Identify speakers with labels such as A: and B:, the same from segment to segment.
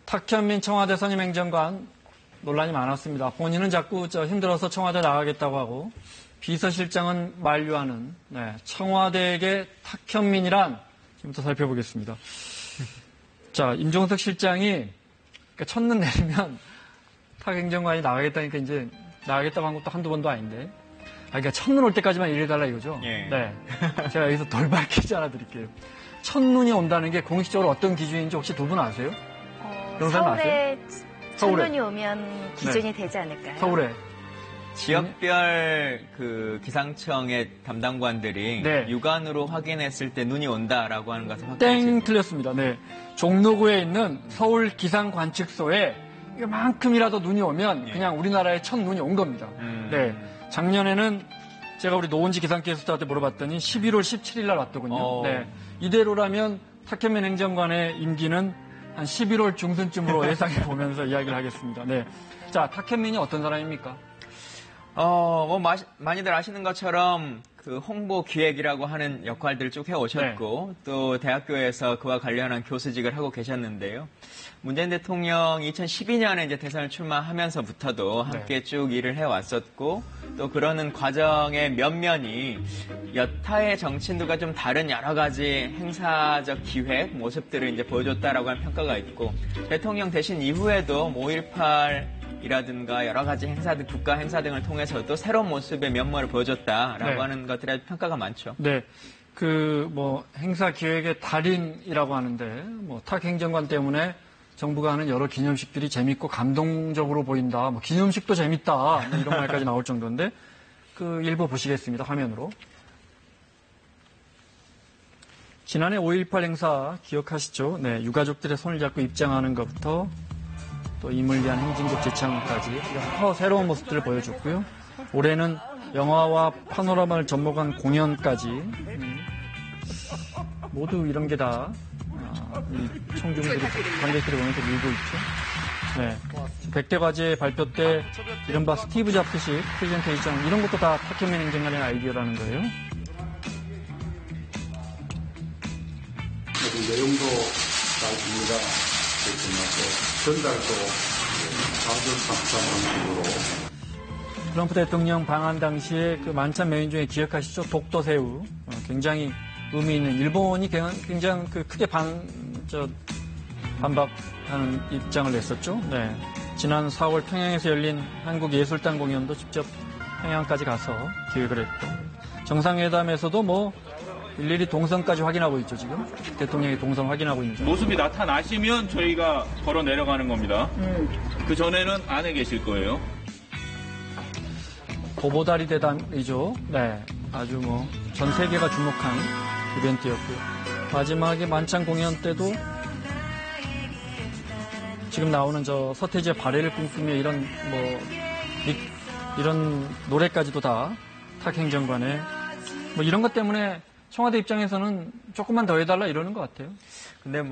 A: 탁현민 청와대 선임행정관 논란이 많았습니다. 본인은 자꾸 힘들어서 청와대 나가겠다고 하고 비서실장은 만류하는 청와대에게 탁현민이란 지금부터 살펴보겠습니다. 자, 임종석 실장이 첫눈 내리면 탁 행정관이 나가겠다니까 이제 나가겠다고 한 것도 한두 번도 아닌데. 그러니까 첫눈 올 때까지만 일해달라 이거죠?
B: 예.
A: 네. 제가 여기서 돌발 퀴즈 하나 드릴게요. 첫눈이 온다는 게 공식적으로 어떤 기준인지 혹시 두 분 아세요?
C: 서울에
A: 서울에.
C: 첫눈이 오면 기준이 되지 않을까요?
A: 서울에.
B: 지역별 그 기상청의 담당관들이 육안으로 확인했을 때 눈이 온다라고 하는 것을
A: 땡 틀렸습니다. 네. 종로구에 있는 서울 기상관측소에 이만큼이라도 눈이 오면 그냥 우리나라에 첫 눈이 온 겁니다. 네. 작년에는 제가 우리 노은지 기상캐스터한테 물어봤더니 11월 17일 날 왔더군요. 네. 이대로라면 탁현민 행정관의 임기는 한 11월 중순쯤으로 예상해 보면서 이야기를 하겠습니다. 네. 자, 탁현민이 어떤 사람입니까?
B: 많이들 아시는 것처럼 그 홍보 기획이라고 하는 역할들을 쭉 해오셨고, 또 대학교에서 그와 관련한 교수직을 하고 계셨는데요. 문재인 대통령이 2012년에 이제 대선을 출마하면서부터도 함께 쭉 일을 해왔었고, 또 그러는 과정의 면면이 여타의 정치인들과 좀 다른 여러 가지 행사적 기획 모습들을 이제 보여줬다라고 하는 평가가 있고, 대통령 되신 이후에도 5.18 이라든가 여러 가지 행사들, 국가 행사 등을 통해서도 새로운 모습의 면모를 보여줬다라고 하는 것들에 평가가 많죠.
A: 네. 행사 기획의 달인이라고 하는데, 탁 행정관 때문에 정부가 하는 여러 기념식들이 재밌고 감동적으로 보인다. 기념식도 재밌다. 이런 말까지 나올 정도인데, 그 일부 보시겠습니다. 화면으로. 지난해 5.18 행사 기억하시죠? 네. 유가족들의 손을 잡고 입장하는 것부터 또 임을 위한 행진곡 제창까지 새로운 모습들을 보여줬고요. 올해는 영화와 파노라마를 접목한 공연까지 모두 이런 게 다 청중들이 관객들이 보면서 밀고 있죠. 네. 100대 과제 발표 때 이른바 스티브 잡스식 프레젠테이션 이런 것도 다 탁현민 행정관의 아이디어라는 거예요.
D: 내용도 잘 이해가 되고 전달도 자주 감사하는 식으로.
A: 트럼프 대통령 방한 당시에 그 만찬 메뉴 중에 기억하시죠? 독도새우. 굉장히 의미 있는 일본이 굉장히 크게 반박하는 입장을 냈었죠. 네. 지난 4월 평양에서 열린 한국예술단 공연도 직접 평양까지 가서 기획을 했고 정상회담에서도 일일이 동선까지 확인하고 있죠, 지금. 대통령이 동선 확인하고 있는
E: 모습이 나타나시면 저희가 걸어 내려가는 겁니다. 그 전에는 안에 계실 거예요.
A: 도보다리 대담이죠. 네. 아주 전 세계가 주목한 이벤트였고요. 마지막에 만찬 공연 때도 지금 나오는 서태지의 발해를 꿈꾸며 이런 노래까지도 다 탁 행정관의 이런 것 때문에 청와대 입장에서는 조금만 더 해달라 이러는 것 같아요.
B: 근데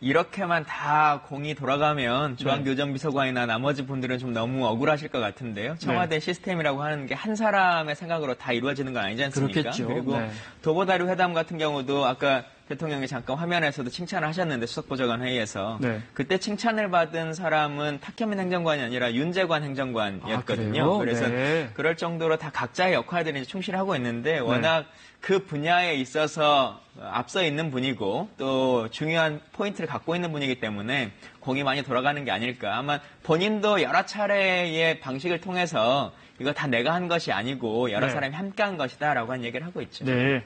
B: 이렇게만 다 공이 돌아가면 중앙교정비서관이나 나머지 분들은 좀 너무 억울하실 것 같은데요. 청와대 시스템이라고 하는 게 한 사람의 생각으로 다 이루어지는 건 아니지 않습니까?
A: 그렇겠죠.
B: 그리고 도보다리 회담 같은 경우도 아까 대통령이 잠깐 화면에서도 칭찬을 하셨는데 수석보좌관 회의에서 그때 칭찬을 받은 사람은 탁현민 행정관이 아니라 윤재관 행정관이었거든요. 그래서 그럴 정도로 다 각자의 역할들이 충실하고 있는데 워낙 그 분야에 있어서 앞서 있는 분이고 또 중요한 포인트를 갖고 있는 분이기 때문에 공이 많이 돌아가는 게 아닐까. 아마 본인도 여러 차례의 방식을 통해서 이거 다 내가 한 것이 아니고 여러 사람이 함께 한 것이다라고 한 얘기를 하고 있죠.
A: 네.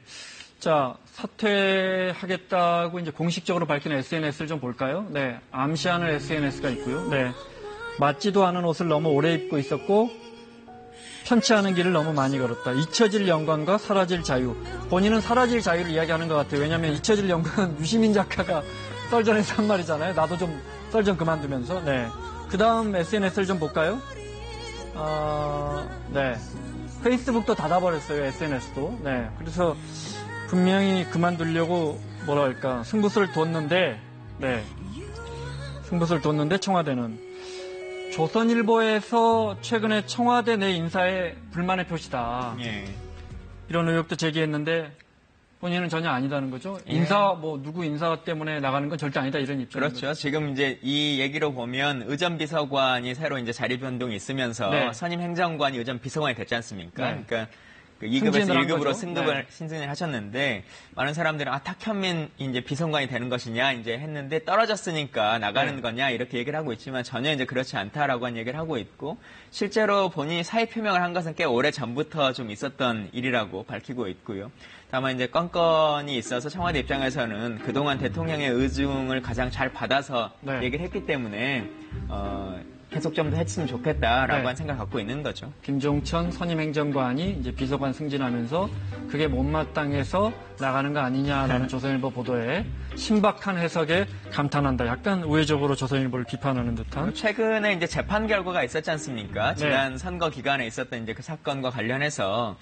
A: 자, 사퇴하겠다고 이제 공식적으로 밝힌 SNS를 좀 볼까요? 네. 암시하는 SNS가 있고요. 네. 맞지도 않은 옷을 너무 오래 입고 있었고 편치 않은 길을 너무 많이 걸었다. 잊혀질 영광과 사라질 자유. 본인은 사라질 자유를 이야기하는 것 같아요. 왜냐하면 잊혀질 영광은 유시민 작가가 썰전에서 한 말이잖아요. 나도 좀 썰전 그만두면서. 네. 그 다음 SNS를 좀 볼까요? 네. 페이스북도 닫아버렸어요. SNS도. 네. 그래서 분명히 그만두려고 승부수를 뒀는데, 승부수를 뒀는데 청와대는 조선일보에서 최근에 청와대 내 인사에 불만의 표시다. 이런 의혹도 제기했는데 본인은 전혀 아니다는 거죠. 누구 인사 때문에 나가는 건 절대 아니다 이런 입장.
B: 그렇죠. 지금 이제 이 얘기로 보면 의전 비서관이 새로 이제 자리 변동이 있으면서
A: 네.
B: 선임 행정관이 의전 비서관이 됐지 않습니까?
A: 네.
B: 그러니까 그 2급에서
A: 승진을 한
B: 1급으로
A: 거죠.
B: 승진을 하셨는데 많은 사람들은 탁현민 이제 비서관이 되는 것이냐 이제 했는데 떨어졌으니까 나가는 거냐 이렇게 얘기를 하고 있지만 전혀 이제 그렇지 않다라고 한 얘기를 하고 있고 실제로 본인이 사의 표명을 한 것은 꽤 오래 전부터 좀 있었던 일이라고 밝히고 있고요. 다만 이제 건건이 있어서 청와대 입장에서는 그동안 대통령의 의중을 가장 잘 받아서 얘기를 했기 때문에 계속 좀 더 했으면 좋겠다라고 한 생각을 갖고 있는 거죠.
A: 김종천 선임 행정관이 이제 비서관 승진하면서 그게 못마땅해서 나가는 거 아니냐라는 조선일보 보도에 신박한 해석에 감탄한다. 약간 우회적으로 조선일보를 비판하는 듯한.
B: 최근에 이제 재판 결과가 있었지 않습니까? 지난 선거 기간에 있었던 이제 그 사건과 관련해서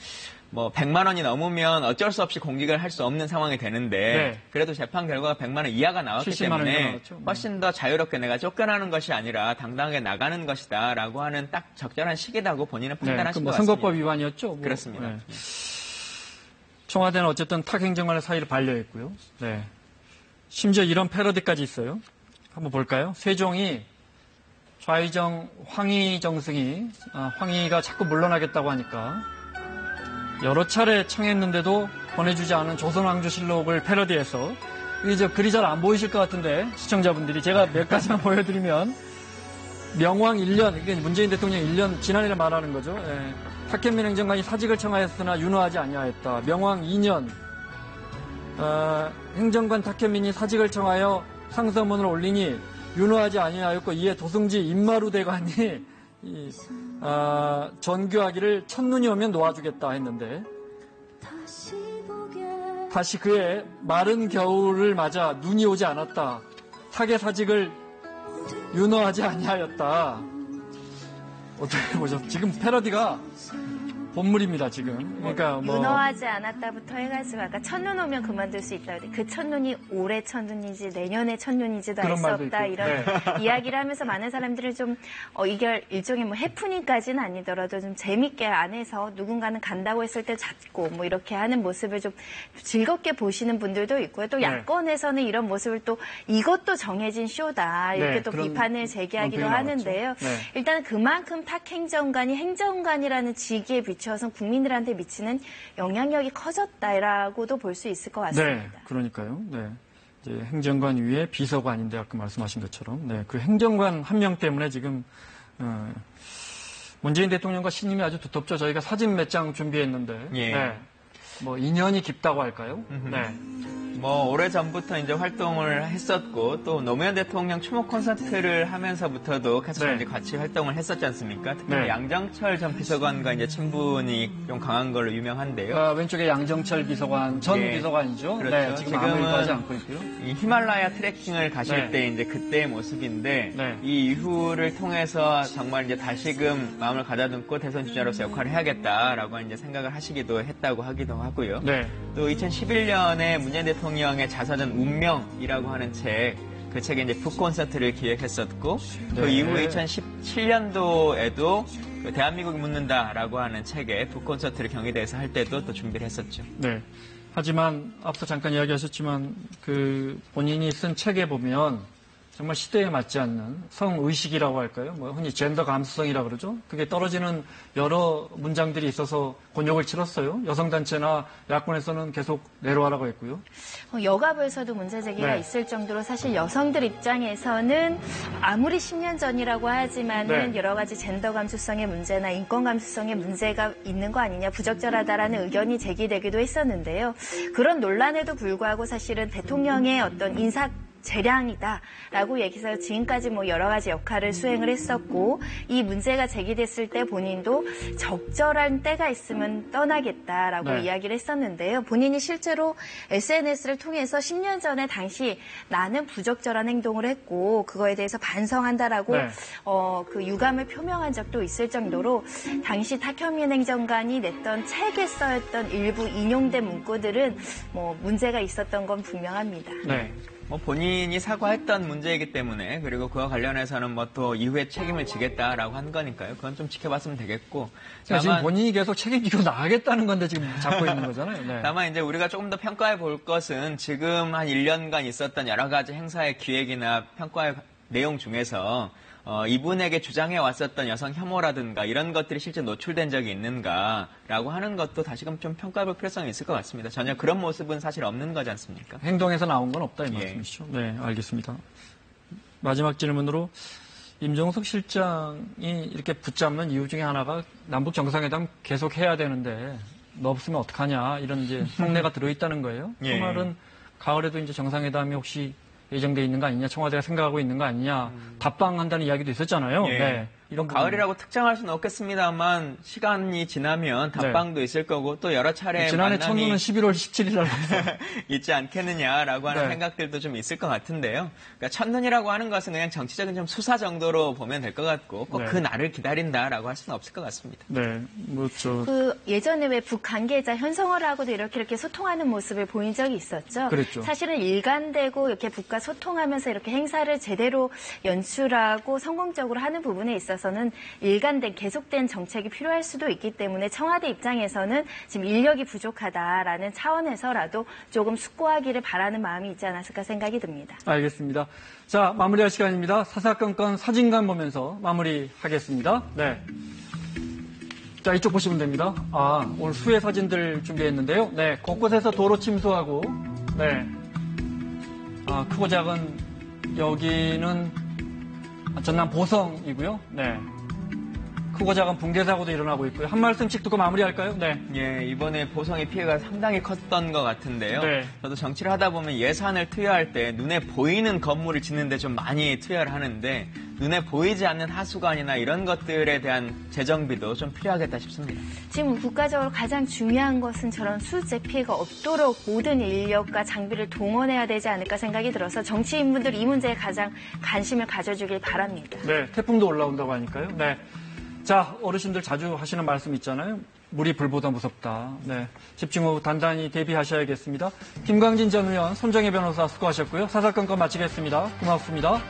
B: 뭐 100만 원이 넘으면 어쩔 수 없이 공직을 할 수 없는 상황이 되는데 그래도 재판 결과가 100만 원 이하가 나왔기 때문에 훨씬 더 자유롭게 내가 쫓겨나는 것이 아니라 당당하게 나가는 것이다라고 하는 딱 적절한 시기다고 본인은 판단하신 것 같습니다.
A: 선거법 위반이었죠?
B: 그렇습니다.
A: 청와대는 어쨌든 탁 행정관의 사의를 반려했고요. 심지어 이런 패러디까지 있어요. 한번 볼까요? 세종이 좌의정 황희정승이 황희가 자꾸 물러나겠다고 하니까 여러 차례 청했는데도 보내주지 않은 조선왕조실록을 패러디해서 이제 글이 잘 안 보이실 것 같은데 시청자분들이 제가 몇 가지만 보여드리면 명왕 1년, 이게 문재인 대통령 1년 지난해를 말하는 거죠. 탁현민 행정관이 사직을 청하였으나 윤호하지 아니하였다. 명왕 2년 행정관 탁현민이 사직을 청하여 상서문을 올리니 윤호하지 아니하였고 이에 도승지 임마루 대관이 전교하기를 첫눈이 오면 놓아주겠다 했는데 다시 그의 마른 겨울을 맞아 눈이 오지 않았다. 탁의 사직을 윤호하지 아니하였다. 어떻게 보셨어요? 지금 패러디가 본물입니다, 지금. 그러니까
C: 윤호하지 않았다부터 해가지고 아까 첫눈 오면 그만둘 수 있다. 그 첫눈이 올해 첫눈인지 내년에 첫눈인지도 알 수 없다. 이런 이야기를 하면서 많은 사람들을 좀 이게 일종의 뭐 해프닝까지는 아니더라도 좀 재밌게 안에서 누군가는 간다고 했을 때 잡고 뭐 이렇게 하는 모습을 좀 즐겁게 보시는 분들도 있고요. 또 야권에서는 이런 모습을 또 이것도 정해진 쇼다. 이렇게 또 비판을 제기하기도 하는데요. 일단 그만큼 탁 행정관이 행정관이라는 직위에 비춰서 국민들한테 미치는 영향력이 커졌다라고도 볼 수 있을 것 같습니다.
A: 네, 그러니까요. 이제 행정관 위에 비서관인데 아까 말씀하신 것처럼 그 행정관 한 명 때문에 지금 문재인 대통령과 신임이 아주 두텁죠. 저희가 사진 몇 장 준비했는데 뭐 인연이 깊다고 할까요?
B: 뭐 오래전부터 이제 활동을 했었고 또 노무현 대통령 추모 콘서트를 하면서부터도 계속 이제 같이 활동을 했었지 않습니까? 특히 양정철 전 비서관과 이제 친분이 좀 강한 걸로 유명한데요.
A: 왼쪽에 양정철 비서관 전 비서관이죠.
B: 그렇죠.
A: 지금은 하지 않고 있고요.
B: 이 히말라야 트레킹을 가실 때 이제 그때의 모습인데 이 이후를 통해서 정말 이제 다시금 마음을 가다듬고 대선 주자로서 역할을 해야겠다라고 이제 생각을 하시기도 했다고 하기도 하고요. 또 2011년에 문재인 대통령의 자서전 운명이라고 하는 책, 그 책에 이제 북콘서트를 기획했었고 그 이후에 2017년도에도 그 대한민국이 묻는다라고 하는 책에 북콘서트를 경희대에서 할 때도 또 준비를 했었죠.
A: 하지만 앞서 잠깐 이야기하셨지만 그 본인이 쓴 책에 보면 정말 시대에 맞지 않는 성의식이라고 할까요? 뭐 흔히 젠더 감수성이라고 그러죠. 그게 떨어지는 여러 문장들이 있어서 곤욕을 치렀어요. 여성단체나 야권에서는 계속 내려와라고 했고요.
C: 여가부에서도 문제 제기가 있을 정도로 사실 여성들 입장에서는 아무리 10년 전이라고 하지만은 여러 가지 젠더 감수성의 문제나 인권 감수성의 문제가 있는 거 아니냐, 부적절하다라는 의견이 제기되기도 했었는데요. 그런 논란에도 불구하고 사실은 대통령의 어떤 인사 재량이다라고 얘기해서 지금까지 뭐 여러 가지 역할을 수행을 했었고 이 문제가 제기됐을 때 본인도 적절한 때가 있으면 떠나겠다라고 이야기를 했었는데요. 본인이 실제로 SNS를 통해서 10년 전에 당시 나는 부적절한 행동을 했고 그거에 대해서 반성한다라고 그 유감을 표명한 적도 있을 정도로 당시 탁현민 행정관이 냈던 책에 써였던 일부 인용된 문구들은 뭐 문제가 있었던 건 분명합니다.
B: 본인이 사과했던 문제이기 때문에 그리고 그와 관련해서는 뭐 또 이후에 책임을 지겠다라고 한 거니까요. 그건 좀 지켜봤으면 되겠고.
A: 지금 본인이 계속 책임지고 나가겠다는 건데 지금 잡고 있는 거잖아요. 네.
B: 다만 이제 우리가 조금 더 평가해 볼 것은 지금 한 1년간 있었던 여러 가지 행사의 기획이나 평가의 내용 중에서 이분에게 주장해 왔었던 여성 혐오라든가 이런 것들이 실제 노출된 적이 있는가라고 하는 것도 다시금 좀 평가해 볼 필요성이 있을 것 같습니다. 전혀 그런 모습은 사실 없는 거지 않습니까?
A: 행동에서 나온 건 없다 이
B: 예.
A: 말씀이시죠? 네, 알겠습니다. 마지막 질문으로 임종석 실장이 이렇게 붙잡는 이유 중에 하나가 남북 정상회담 계속 해야 되는데 너 없으면 어떡하냐 이런 이제 속내가 들어있다는 거예요. 그
B: 예.
A: 말은 가을에도 이제 정상회담이 혹시 예정돼 있는 거 아니냐, 청와대가 생각하고 있는 거 아니냐, 답방한다는 이야기도 있었잖아요.
B: 예.
A: 네, 이런
B: 가을이라고 특정할 수는 없겠습니다만 시간이 지나면 답방도 있을 거고 또 여러 차례
A: 지난해
B: 만남이
A: 첫눈은 11월 17일 날 봤어요.
B: 있지 않겠느냐라고 하는
A: 네.
B: 생각들도 좀 있을 것 같은데요. 그러니까 첫눈이라고 하는 것은 그냥 정치적인 좀 수사 정도로 보면 될 것 같고 꼭
A: 네.
B: 그 날을 기다린다라고 할 수는 없을 것 같습니다.
A: 네,
C: 그 예전에 왜 북 관계자 현성월하고도 이렇게 소통하는 모습을 보인 적이 있었죠.
A: 그랬죠.
C: 사실은 일관되고 이렇게 북과 소통하면서 이렇게 행사를 제대로 연출하고 성공적으로 하는 부분에 있어서는 일관된 계속된 정책이 필요할 수도 있기 때문에 청와대 입장에서는 지금 인력이 부족하다라는 차원에서라도 조금 숙고하기를 바라는 마음이 있지 않았을까 생각이 듭니다.
A: 알겠습니다. 자, 마무리할 시간입니다. 사사건건 사진관 보면서 마무리하겠습니다. 네. 자, 이쪽 보시면 됩니다. 오늘 수해 사진들 준비했는데요. 네, 곳곳에서 도로 침수하고, 네. 크고 작은 여기는 전남 보성이고요. 네. 크고 작은 붕괴 사고도 일어나고 있고요. 한 말씀씩 듣고 마무리할까요? 네.
B: 예, 이번에 보성의 피해가 상당히 컸던 것 같은데요.
A: 네.
B: 저도 정치를 하다 보면 예산을 투여할 때 눈에 보이는 건물을 짓는데 좀 많이 투여를 하는데 눈에 보이지 않는 하수관이나 이런 것들에 대한 재정비도 좀 필요하겠다 싶습니다.
C: 지금 국가적으로 가장 중요한 것은 저런 수재 피해가 없도록 모든 인력과 장비를 동원해야 되지 않을까 생각이 들어서 정치인분들 이 문제에 가장 관심을 가져주길 바랍니다.
A: 네, 태풍도 올라온다고 하니까요. 네. 자, 어르신들 자주 하시는 말씀 있잖아요. 물이 불보다 무섭다. 네. 집중 후 단단히 대비하셔야겠습니다. 김광진 전 의원, 손정혜 변호사 수고하셨고요. 사사건건 마치겠습니다. 고맙습니다.